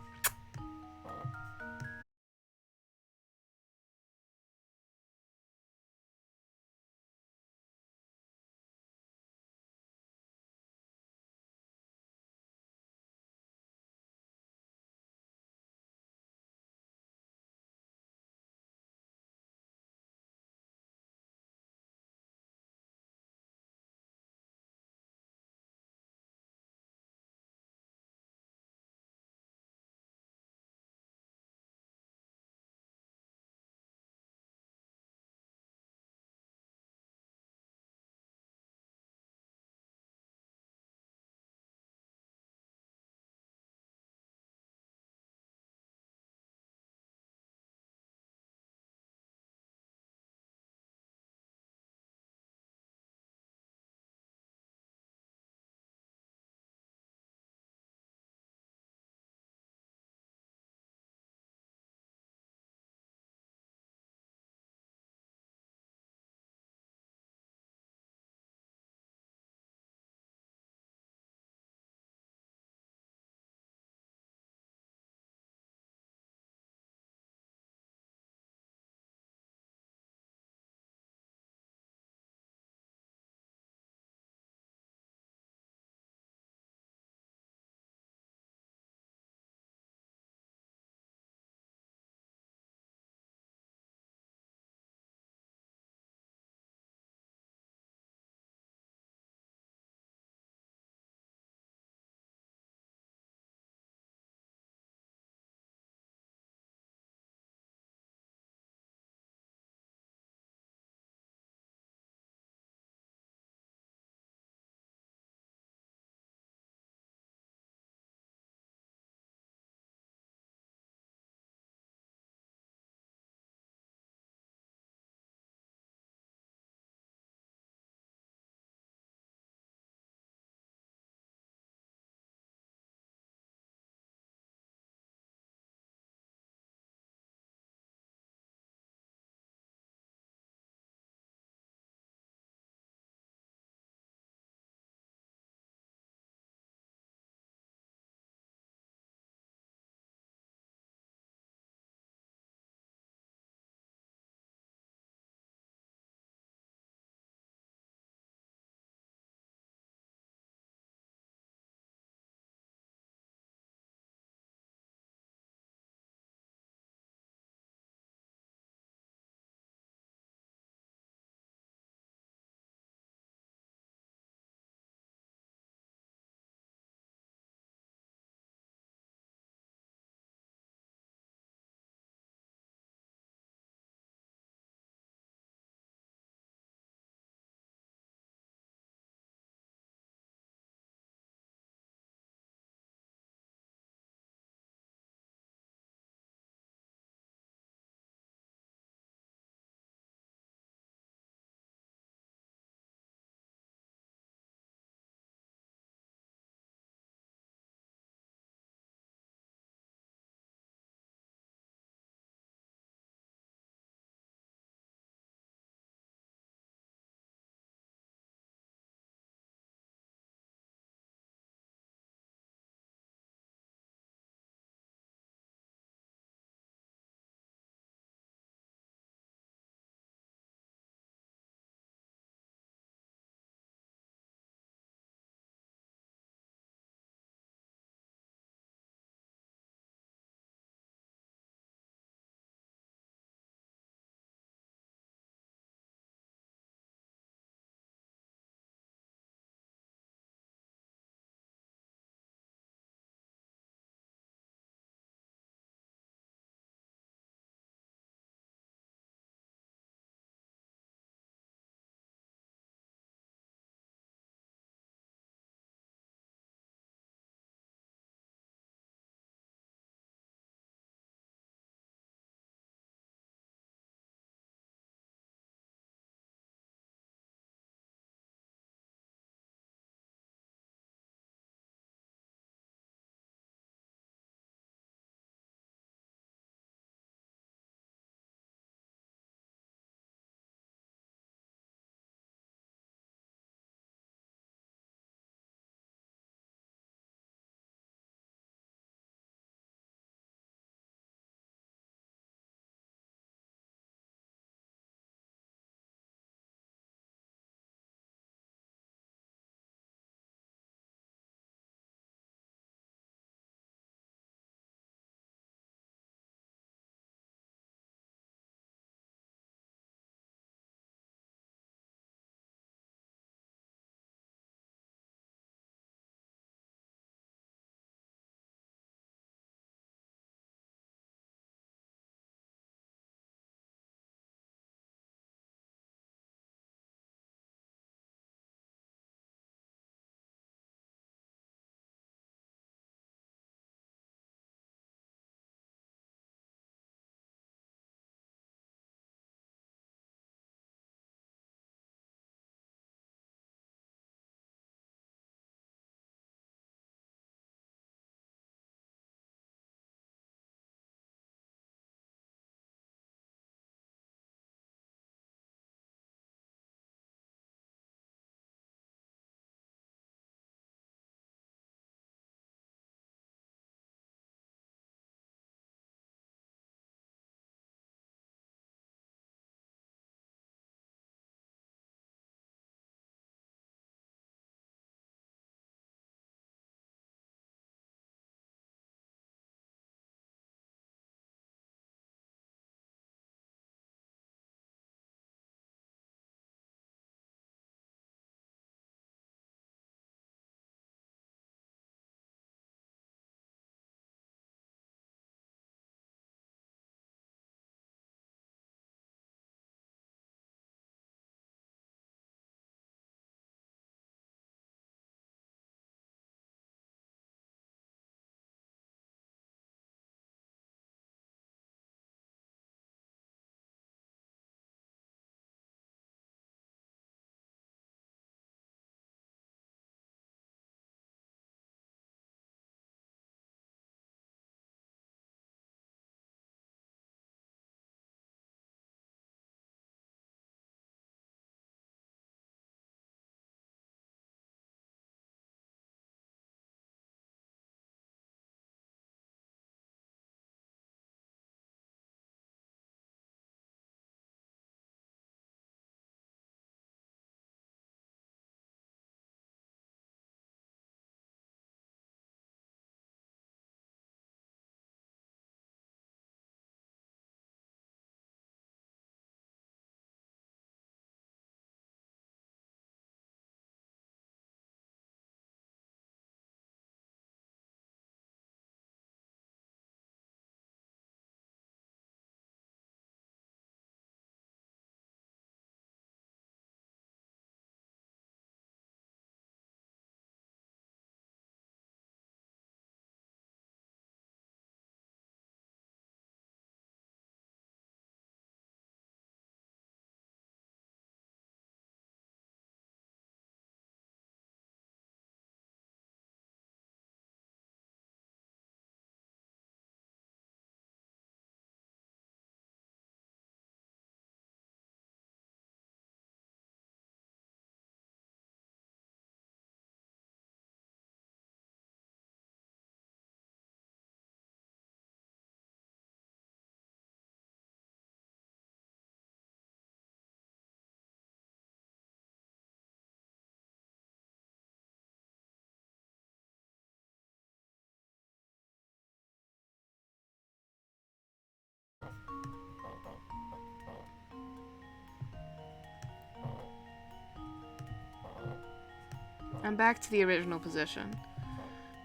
I'm back to the original position.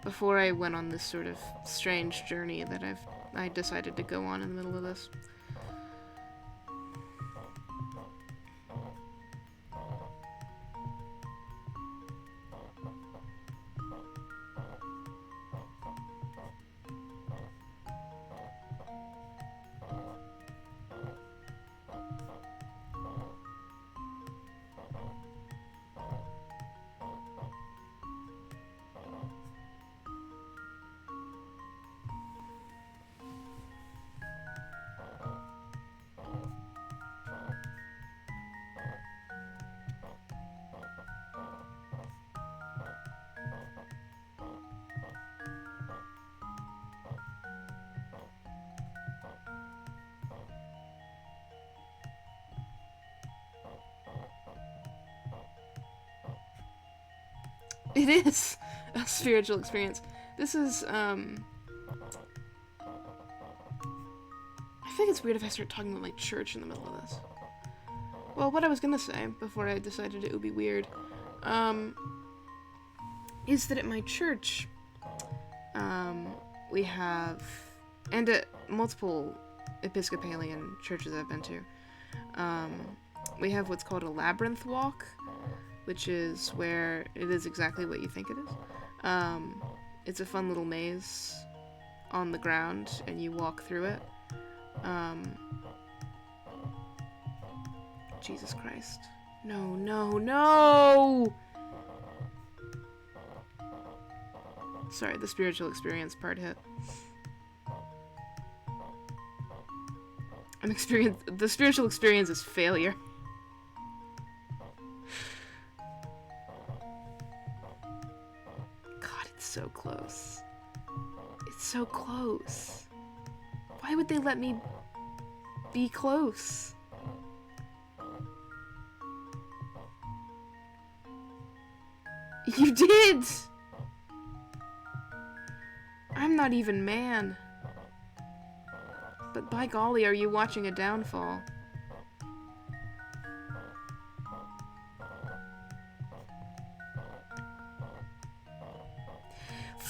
Before I went on this sort of strange journey that I decided to go on in the middle of this. It is a spiritual experience. This is, I think it's weird if I start talking about, like, church in the middle of this. Well, what I was gonna say, before I decided it would be weird, is that at my church, we have, and at multiple Episcopalian churches I've been to, we have what's called a labyrinth walk, which is where it is exactly what you think it is. It's a fun little maze on the ground, and you walk through it. Jesus Christ. No, no, no! Sorry, the spiritual experience part hit. The spiritual experience is failure. So close. It's so close. Why would they let me be close? You did! I'm not even man. But by golly, are you watching a downfall?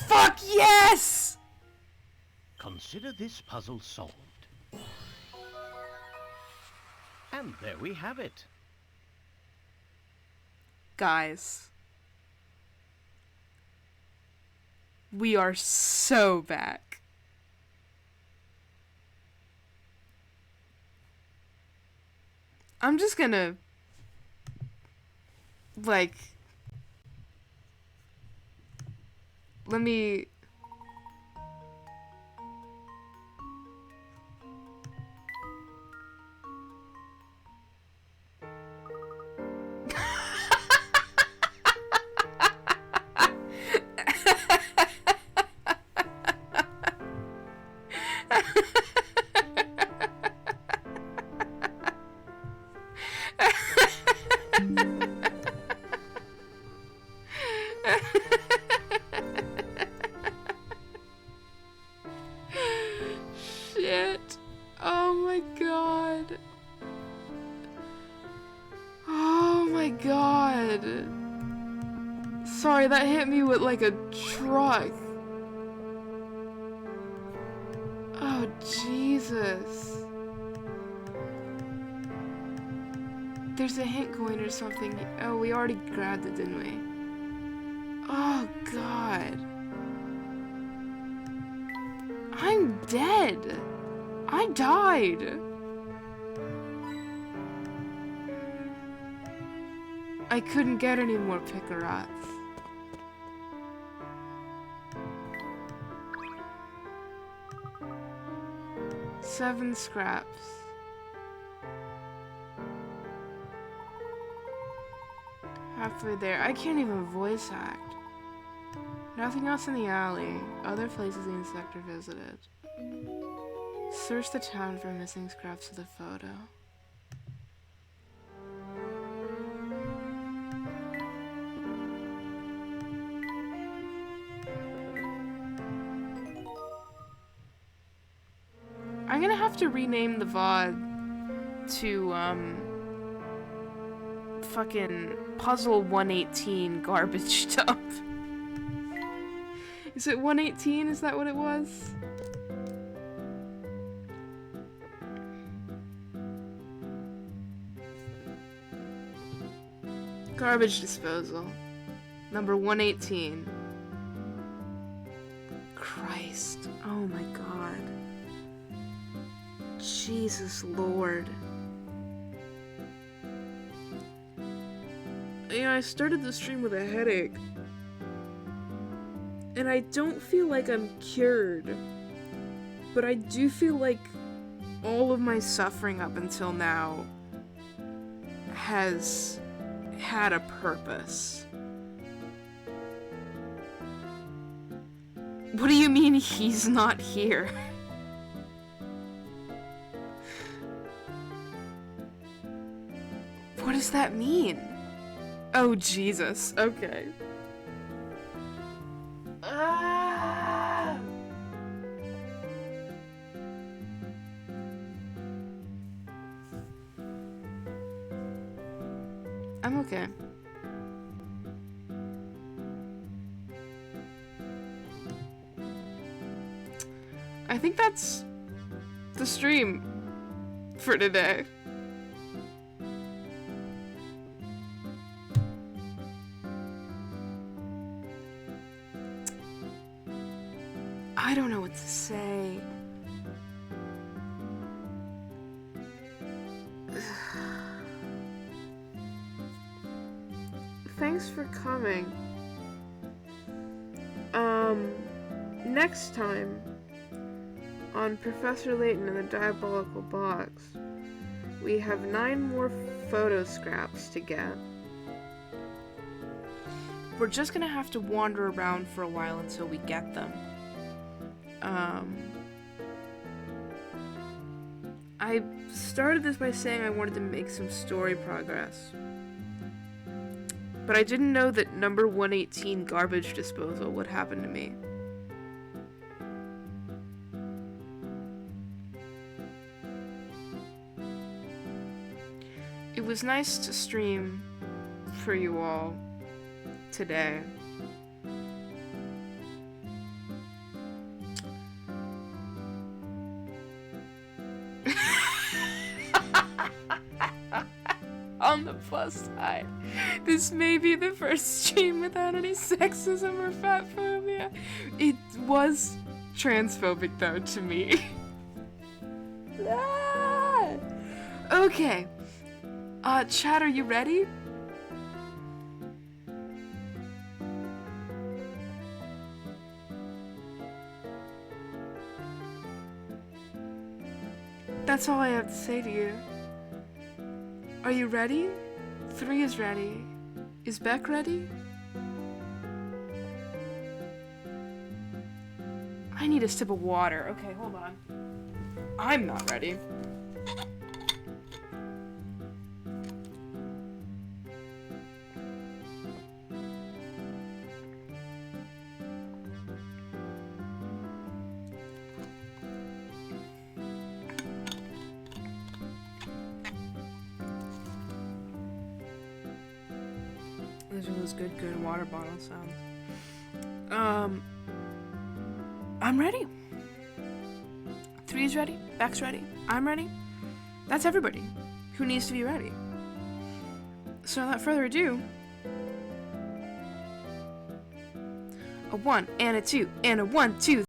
Fuck yes! Consider this puzzle solved. And there we have it. Guys. We are so back. I'm just gonna, like, let me... Shit. Oh my god. Oh my god. Sorry, that hit me with like a truck. Oh, Jesus. There's a hint coin or something. Oh, we already grabbed it, didn't we? Oh, God. I'm dead. I died. I couldn't get any more picarats. Seven scraps. Halfway there. I can't even voice act. Nothing else in the alley. Other places the inspector visited. Search the town for missing scraps of the photo. I'm gonna have to rename the VOD to, fucking puzzle 118 garbage dump. Is it 118? Is that what it was? Garbage disposal. Number 118. Christ. Oh my god. Jesus Lord. Yeah, I started the stream with a headache. And I don't feel like I'm cured. But I do feel like all of my suffering up until now has had a purpose. What do you mean he's not here? What does that mean? Oh, Jesus. Okay. Ah! I'm okay. I think that's the stream for today. I don't know what to say. Thanks for coming. Next time on Professor Layton and the Diabolical Box, we have 9 more photo scraps to get. We're just gonna have to wander around for a while until we get them. I started this by saying I wanted to make some story progress. But I didn't know that number 118 garbage disposal would happen to me. It was nice to stream for you all today. On the plus side, this may be the first stream without any sexism or fat phobia. It was transphobic though to me. Ah! Okay. Chat, are you ready? That's all I have to say to you. Are you ready? 3 is ready. Is Beck ready? I need a sip of water. Okay, hold on. I'm not ready. Those are those good water bottle sounds. I'm ready. 3 is ready. Beck's ready. I'm ready. That's everybody who needs to be ready. So without further ado, a 1 and a 2 and a 1, 2.